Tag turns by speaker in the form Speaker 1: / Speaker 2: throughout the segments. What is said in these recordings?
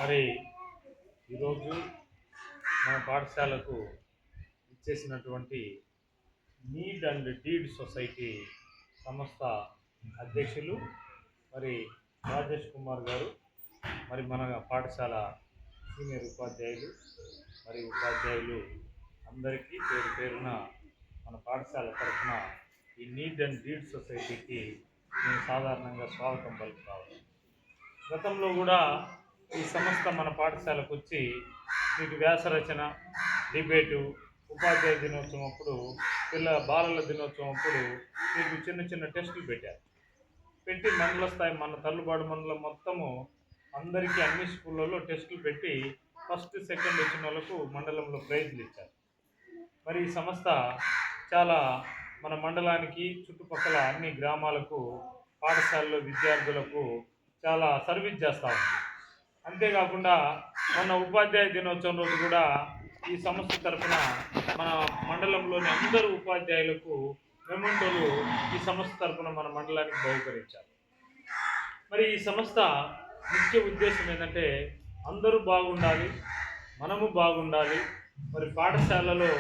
Speaker 1: మరి ఈరోజు మన పాఠశాలకు ఇచ్చేసినటువంటి నీడ్ అండ్ డీడ్ సొసైటీ సంస్థ అధ్యక్షులు మరి రాజేష్ కుమార్ గారు, మరి మన పాఠశాల సీనియర్ ఉపాధ్యాయులు అందరికీ పేరు పేరున మన పాఠశాల తరఫున ఈ నీడ్ అండ్ డీడ్ సొసైటీకి నేను సాధారణంగా స్వాగతం పలుకుతాను. గతంలో కూడా ఈ సంస్థ మన పాఠశాలకు వచ్చి మీకు వ్యాసరచన, డిబేటు, ఉపాధ్యాయ దినోత్సవం అప్పుడు, బాలల దినోత్సవం అప్పుడు మీకు చిన్న చిన్న టెస్టులు పెట్టి మండల స్థాయి మన తల్లుబాడు మండలం మొత్తము అందరికీ అన్ని స్కూళ్ళల్లో టెస్టులు పెట్టి ఫస్ట్ సెకండ్ వచ్చిన వాళ్ళకు మండలంలో ప్రైజ్లు ఇచ్చారు. మరి ఈ సంస్థ చాలా మన మండలానికి చుట్టుపక్కల అన్ని గ్రామాలకు పాఠశాలలో విద్యార్థులకు చాలా సర్వీస్ చేస్తూ ఉంది. అంతేకాకుండా మొన్న ఉపాధ్యాయ దినోత్సవం రోజు కూడా ఈ సంస్థ తరఫున మన మండలంలోని అందరూ ఉపాధ్యాయులకు మెమెంటోలు ఈ సంస్థ తరఫున మన మండలానికి బహుకరించారు. మరి ఈ సంస్థ ముఖ్య ఉద్దేశం ఏంటంటే అందరూ బాగుండాలి, మనము బాగుండాలి, మరి పాఠశాలలో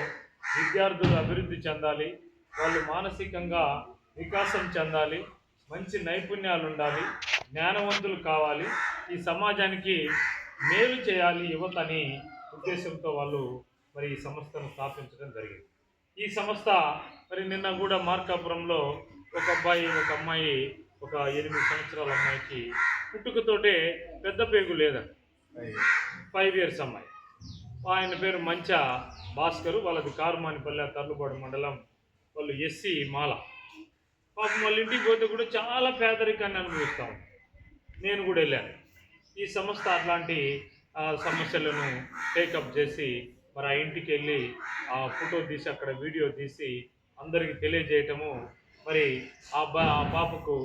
Speaker 1: విద్యార్థులు అభివృద్ధి చెందాలి, వాళ్ళు మానసికంగా వికాసం చెందాలి, మంచి నైపుణ్యాలు ఉండాలి, జ్ఞానవంతులు కావాలి, ఈ సమాజానికి మేలు చేయాలి యువత అని ఉద్దేశంతో వాళ్ళు మరి ఈ సంస్థను స్థాపించడం జరిగింది. ఈ సంస్థ మరి నిన్న కూడా మార్కాపురంలో ఒక అమ్మాయి ఒక 8 సంవత్సరాల అమ్మాయికి పుట్టుకతోటే పెద్ద పేగు లేదండి, 5 years అమ్మాయి. ఆయన పేరు మంచ భాస్కరు, వాళ్ళది కారుమానిపల్లె తర్లుబాడు మండలం, వాళ్ళు ఎస్సీ మాల. పాపం వాళ్ళ ఇంటికి పోతే కూడా చాలా పేదరికాన్ని అనుభవిస్తాం. నేను కూడా వెళ్ళాను. ఈ సంస్థ అట్లాంటి సమస్యలను టేకప్ చేసి మరి ఆ ఇంటికి వెళ్ళి ఆ ఫోటో తీసి అక్కడ వీడియో తీసి అందరికీ తెలియజేయటము, మరి ఆ పాపకు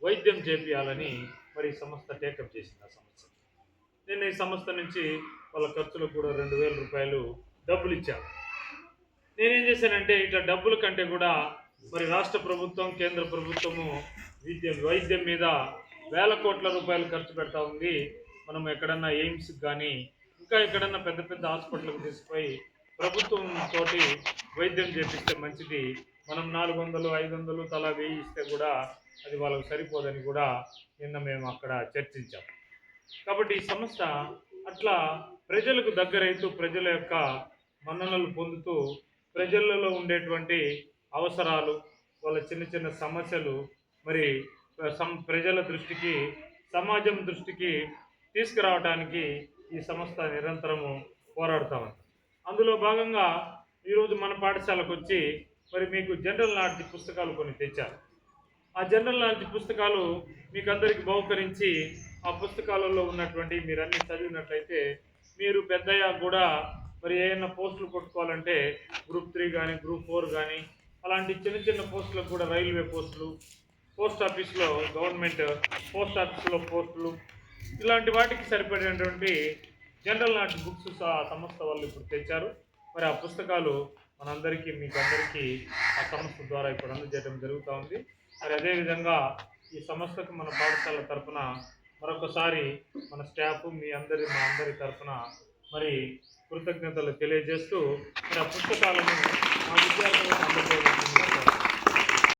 Speaker 1: వైద్యం చేపియాలని మరి ఈ సంస్థ టేకప్ చేసింది. ఆ సంస్థ నేను ఈ సంస్థ నుంచి వాళ్ళ ఖర్చులకు కూడా 2,000 రూపాయలు డబ్బులు ఇచ్చాను. నేనేం చేశానంటే ఇట్లా డబ్బుల కంటే కూడా మరి రాష్ట్ర ప్రభుత్వం, కేంద్ర ప్రభుత్వము వైద్యం మీద వేల కోట్ల రూపాయలు ఖర్చు పెడతా ఉంది. మనం ఎక్కడన్నా ఎయిమ్స్కి కానీ ఇంకా ఎక్కడన్నా పెద్ద పెద్ద హాస్పిటల్కి తీసుకుపోయి ప్రభుత్వం తోటి వైద్యం చేపిస్తే మంచిది. మనం 400, 500 తలా 1000 ఇస్తే కూడా అది వాళ్ళకు సరిపోదని కూడా నిన్న మేము అక్కడ చర్చించాం. కాబట్టి ఈ సంస్థ అట్లా ప్రజలకు దగ్గరైతూ ప్రజల యొక్క మన్ననలు పొందుతూ ప్రజలలో ఉండేటువంటి అవసరాలు, వాళ్ళ చిన్న చిన్న సమస్యలు మరి ప్రజల దృష్టికి, సమాజం దృష్టికి తీసుకురావడానికి ఈ సంస్థ నిరంతరము పోరాడుతామని. అందులో భాగంగా ఈరోజు మన పాఠశాలకు వచ్చి మరి మీకు జనరల్ నాలెడ్జ్ పుస్తకాలు కొన్ని తెచ్చారు. ఆ జనరల్ నాలెడ్జ్ పుస్తకాలు మీకు అందరికీ బహుకరించి ఆ పుస్తకాలలో ఉన్నటువంటి మీరు అన్ని చదివినట్లయితే మీరు పెద్దయ్యా కూడా మరి ఏమైనా పోస్టులు కొట్టుకోవాలంటే గ్రూప్ 3 కానీ గ్రూప్ 4 కానీ అలాంటి చిన్న చిన్న పోస్టులకు కూడా, రైల్వే పోస్టులు, పోస్ట్ ఆఫీస్లో గవర్నమెంట్ పోస్ట్ ఆఫీసులో పోస్టులు, ఇలాంటి వాటికి సరిపడేటువంటి జనరల్ నాలెడ్జ్ బుక్స్ సంస్థ వాళ్ళు ఇప్పుడు తెచ్చారు. మరి ఆ పుస్తకాలు మనందరికీ మీకు అందరికీ ఆ సంస్థ ద్వారా ఇప్పుడు అందజేయడం జరుగుతూ ఉంది. మరి అదేవిధంగా ఈ సంస్థకు మన పాఠశాల తరఫున మరొకసారి మన స్టాఫ్ మా అందరి తరఫున మరి కృతజ్ఞతలు తెలియజేస్తూ మరి ఆ పుస్తకాలను మా విద్యార్థులకు అందజేయడం